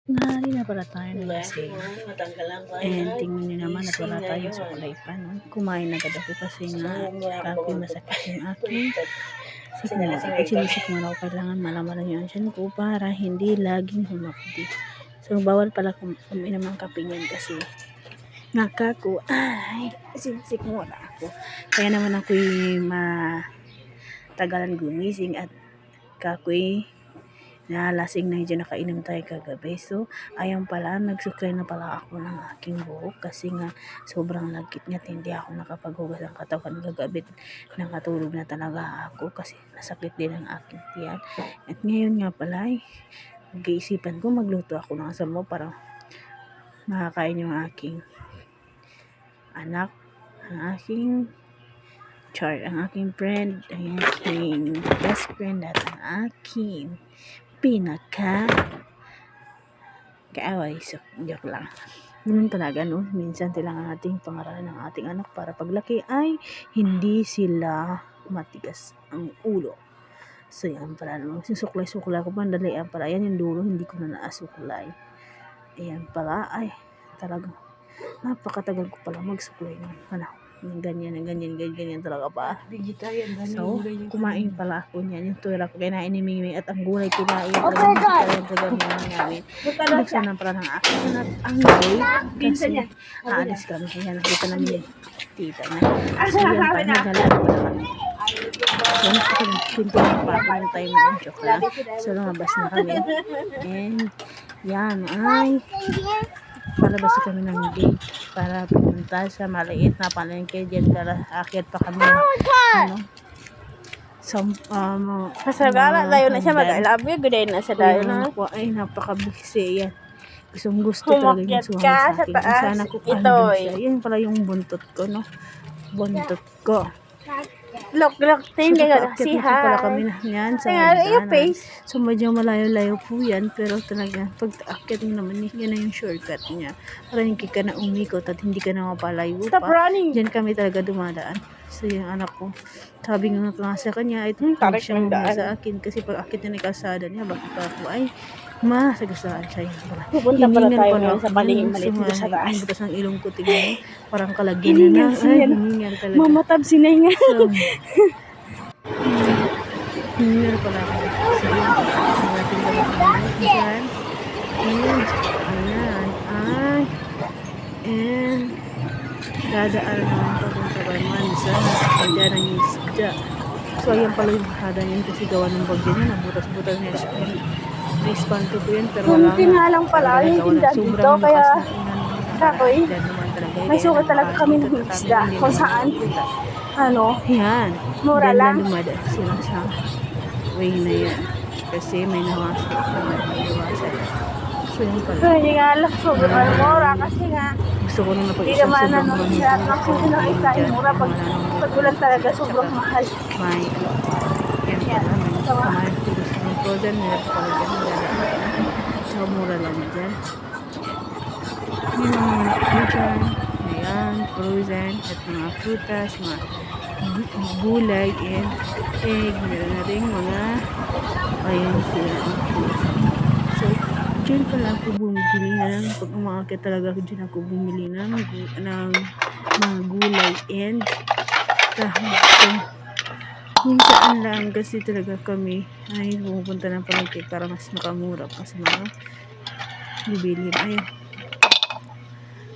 Nahali na pala tayo ng lasing. Matanggalan ko And tingnan nyo naman at wala tayong sukulay pa. No? Kumain agad ako kasi nga kapoy masakit yung aking sikmura. At sinisikmura ko kailangan malamanan yung ansyan ko para hindi laging humakdi. So bawal pala uminom ng kape niyan kasi nakako ay sinisikmura ako. Kaya naman ako'y matagalan gumising at kakoy nalasing na medyo nakainom tayo kagabi. So, ayun pala, nagsuklay na pala ako ng aking buhok kasi nga sobrang lagkit nga hindi ako nakapaghugas ng katawan kagabi. Nakatulog na talaga ako kasi nasakit din ang aking tiyan. At ngayon nga pala, mag-iisipan ko magluto ako ng asamo para makakain yung aking anak, ang aking ang aking friend, ang aking best friend at ang aking kaaway. So, joke lang. Ganun talaga, no? Minsan kailangan nating pangaralan ng ating anak para paglaki ay hindi sila matigas ang ulo. So, yan pala, no? Susuklay-suklay ko pa, dalian pala. Yan yung dulo, hindi ko na naasuklay. Ayan pala, ay, talagang napakatagal ko pala magsuklay ng panahon. Ganyan talaga pa. So, kumain pala ako niyan. Yung tuwira ko kinain ni Mimi at ang gulay kinain. Talagang namin. Binuksan na pala ng akin at ang gulay kasi aalis kami. Kaya nakita namin yung tita niya. So, yan pa. Naghalaan pala kami. So, nakapagpintuan pa ako ng time ng joke lang. So, lumabas na kami. And, yan ay palabas kami ng gate para pumunta sa maliit na palengke dyan para akyat pa kami Kasagala dayo na siya mag-I-love you. Good day na siya dayo na. Ay, napakabiksi yan. Gusto talaga yung sumama sa akin. Sana ko siya. Yan pala yung buntot ko, no? Buntot ko. Look, tingnan nga si pala kami na yan sa hagdanan. So, medyo malayo-layo po yan. Pero talaga, pag aakyat mo naman, yan na yung shortcut niya. Para hindi ka na umikot at hindi ka na mapalayo pa. Diyan kami talaga dumadaan. So, yung anak ko, sabi nga sa kanya, ay tumikot siyang sa akin. Kasi pag aakyat na kalsada niya, bakit ako ay masagasaan siya. Pupunta pala tayo ngayon sa palengke maliit dito sa taas. Ang butas ng ilong ko, tignan. Parang kalagyan na. Ay, hiningal talaga. Mamatab sinay nga. So, hiningal pala ako. So, natin pala dyan. Ayan. Ay. And, dadaan naman papunta kay Mansa. Kaya nang isda. So, ayan pala yung hada niyan kasi gawa ng bagyo niya. Nabutas-butas niya. Responto ko yun, pero wala nga lang pala yung tindahan dito, kaya kakoy, may sukat talaga kami ng isda kung saan, yan, mura lang. Dumadaan sila sa way na yan kasi may nawasok na naiwasan. So yun pala. So hindi nga lang sobrang mura kasi nga gusto ko nung hindi naman siya nakikita yung mura pag ulan talaga sobrang mahal. May yan pala, may frozen milk pala dyan. So, mura lang dyan. Yun ang mga nakita dyan. Ayan, frozen. At mga frutas, mga gulay, and egg. Meron na rin mga ayun sila. So, dyan pala ako bumili ng pag umakakit talaga dyan ako bumili ng mga gulay and minsan lang kasi talaga kami ay pupunta ng palengke para mas makamura pa sa mga bibili.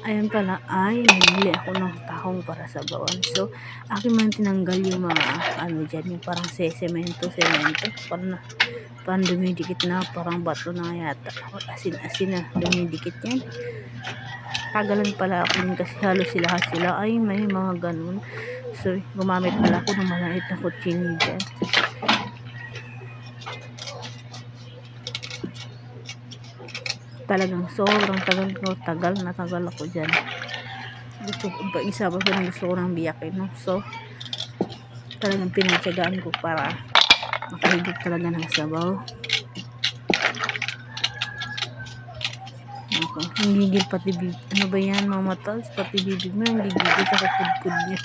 Ayan pala ay nabili ako ng tahong para sa bawang. So, akin man tinanggal yung mga dyan, yung parang semento parang dumidikit na, parang bato na yata, asin na dumidikit yan. Tagalan pala ako din kasi halos sila ay may mga ganun. So, gumamit pala ako ng maliit na kutsilyo dyan. Talagang sobrang tagal ako dyan. Isa pa gusto ko ng biyakin, no? So, talagang pinagtyagaan ko para makahigit talaga ng sabaw. Ang gigil pati bibig. Ano ba yan, mamatas? Pati bibig mo, ang gigil sa kapudpud niya.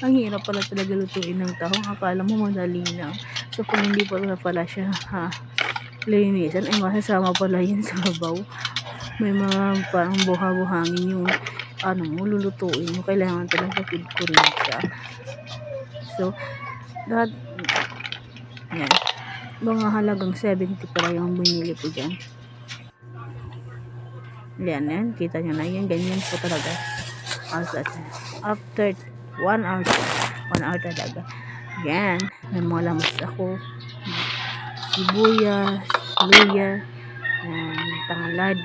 Ang hirap pala talaga lutuin ng tahong. Akala mo madali lang. So, kung hindi pala siya, linisan, ay masasama pala yun sa babaw. May mga parang buha-buhangin yung ano mo, lulutuin mo. Kailangan talaga kudkurin siya. So, lahat, yan. Mga halagang 70 pala yung binili ko dyan. Yan. Kita nyo na yan. Ganyan po talaga. After 1 hour. 1 hour talaga. Yan. May mga lamas ako. Sibuyas, luya, tanglad.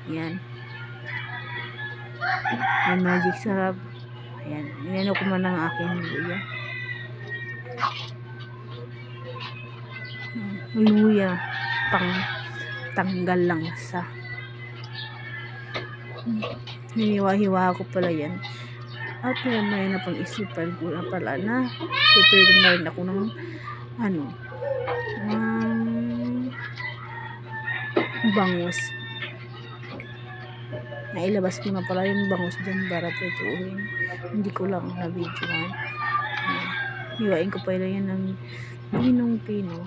Yan. May magic sarap. Ayan. Inano ko man ang aking luya. Luya. Tanggal lang sa. Hiniwa-hiwa ko pala yan. At may na pang isipan ko na pala na pwede na rin ako ng bangus. Nailabas ko na pala yung bangus dyan para prituhin. Hindi ko lang na-videoan. Hiwain ko pala yan ng pinong-pino.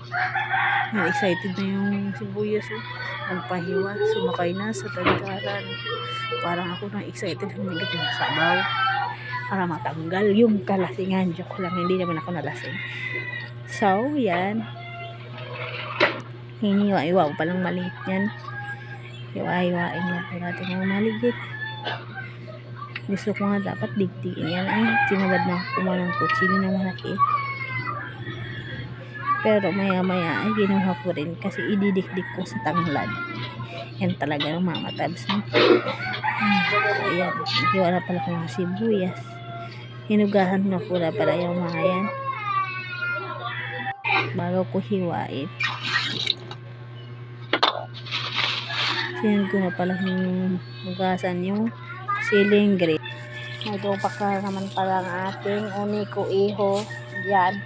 Excited na yung sibuyas. Magpahiwa. Sumakay na sa tagkaran. Parang ako na excited. Humigit yung sabaw. Para matanggal yung kalasingan. Joke lang. Hindi naman ako nalasing. So, yan. Hiniwa-iwa ko palang maliit yan. Hiwa-hiwain lang po natin ang maligit. Gusto ko nga dapat digdigin yan. Ay, tinabad na ako ng kutsili na malaki. Pero maya-maya ay ginuha ko rin kasi ididikdik ko sa tanglad. Yan talaga ang mamatabs. Ayan. Hiwa na pala ko ng sibuyas. Hinugahan na pula pala yung mga yan. Bago ko hiwain. Sinun ko na pala yung hugasan yung siling green. Nagtupak na naman pala ang ating uniko iho. Yan.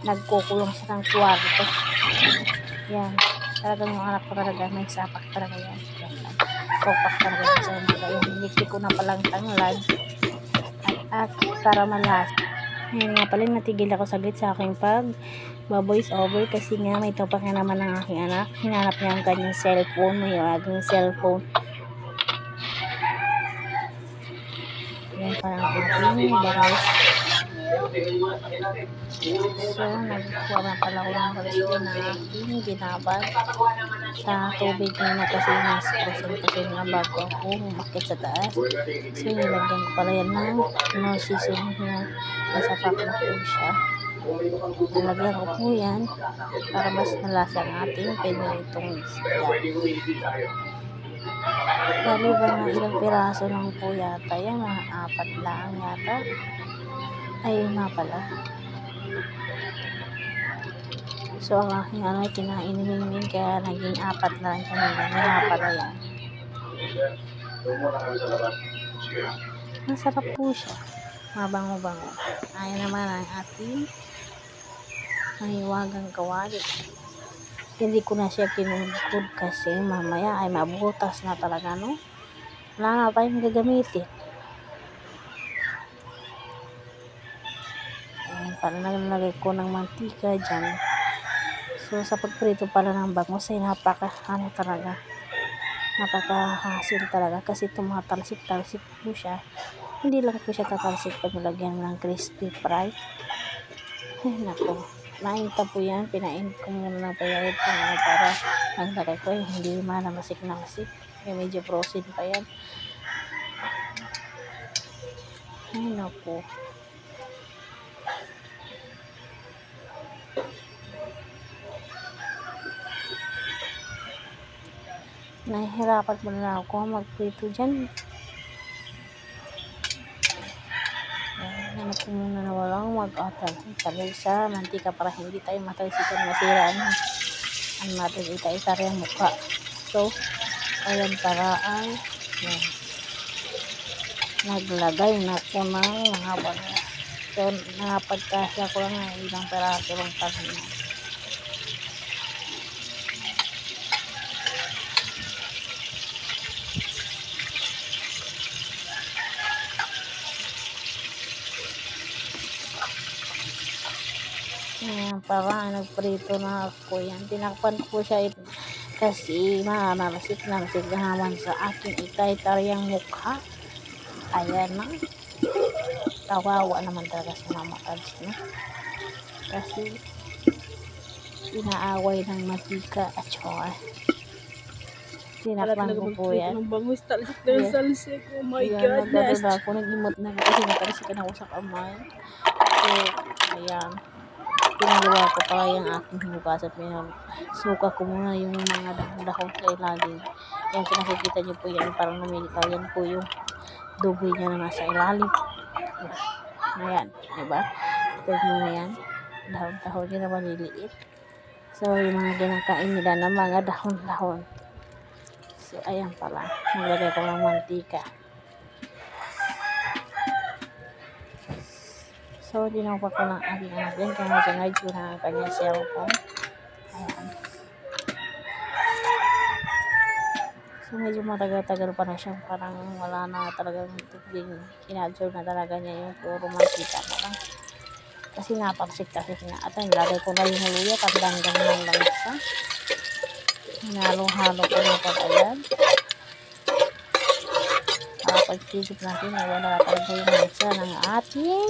Nagkukulong siya ng kwarto. Yan. Talagang yung anak ko talaga. May sapak talaga yan. Tupak talaga yan sa mga yan. Hiniktik ko na palang tanglad. At para malas. Ngayon nga pala natigil ako saglit sa aking voice over kasi nga may tupak na naman ng aking anak. Hinanap niya ang kanyang cellphone. May aging cellphone. Yan parang aking bangus. So, nagkuha na pala ko ng balis na aking ginabad sa tubig na kasi mas prosen kasi nga bago ako umakit sa taas. So, nilagyan ko pala yan ng season na nasa pack na po siya. Nilagyan ko po yan para mas nalasa ang ating pinitong isda. Bali ba ng ilang piraso lang po yata yan, mga 4 lang yata. Ay, nga pala. So, ang aking kinain ni Mingming kaya naging 4 na lang kami. Nga pala yan. Masarap po siya. Mabango-bango. Ayan naman ang ating mahiwagang kawali. Hindi ko na siya kinugod kasi mamaya ay mabutas na talaga, no? Wala na tayong gagamitin. Ayan, para nalagay ko ng mantika dyan. So, sa pagprito pala ng bangus ay napakahasil talaga kasi tumatalsik-talsik po siya. Hindi lang po siya tatalsik pag nilagyan ng crispy fry. Ay, nako. Nainta po yan. Pinainit ko muna ng payayad ko para ang lagay ko hindi manamasik-namasik. Medyo frozen pa yan. Ay, nako. Nahihirapan mo na ako magprito dyan. Hanap ko muna na walang mag-atal sa mantika para hindi tayo matalsikan masiraan. Ang natin ita-itari ang mukha. So, ayan paraan. Yan. Naglagay na ko ng mga bangus. So, nakapagkasya ko lang ng ilang peraso lang tangan. Ayan para nagprito na ako yan. Tinakpan ko siya kasi nanarasik na naman sa aking itay-taryang mukha. Ayan na. Kawawa naman talaga si Mama Ads, no? Kasi inaaway ng matika at chor. Tinakpan ko po yan. Ng bangus, talisik na Yes. salisik. Oh my Ayan, goodness. nagdadala ako, nag-imot na kasi natalisikan ako sa kamay. So, ayan. Pinagawa ko pa yung aking hinugas at suka ko muna yung mga dahon sa ilalim. Yan, nakikita niyo po yan, parang lumilitaw. Yan po yung dugoy niya na nasa ilalim. Ayan, diba? Tignan mo na yan. Dahon-dahon yun na maliliit. So, yung mga ginakain nila na mga dahon-dahon. So, ayan pala. Naglagay ko ng mantika. So, dinawa ko ng aking anak din. Kaya nag-charge ko na ang kanyang cellphone. Ayan. So, medyo matagal-tagal pa na siya. Parang wala na talagang tubig. Kinadyo na talaga niya yung puro mantika na lang. Kasi napaksik kasi sinatan. Lagay ko na yung huluya. Tandang-dang ng langsa. Hinalo-halo ko na pag-ayan. Pag-isip natin na wala talaga yung langsa ng ating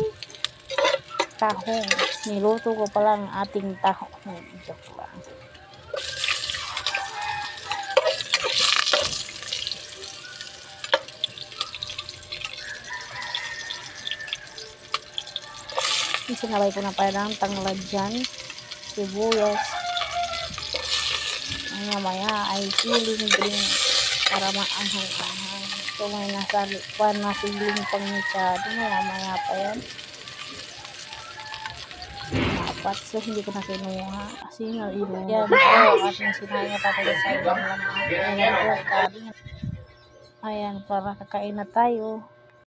tahong. Niluto ko pala ang ating tahong. Joke lang. Sinabay ko na parang tanglad dyan, sibuyas. Maya ay siling green para maanghang-anghang. So may nasiling pang mechado. Maya pa yan. Dapat. So hindi ko na kinuha. Kasi naliro. Yan po. At nasinahin na talaga sa ibang laman. Ayan po. Ayan para kakain na tayo.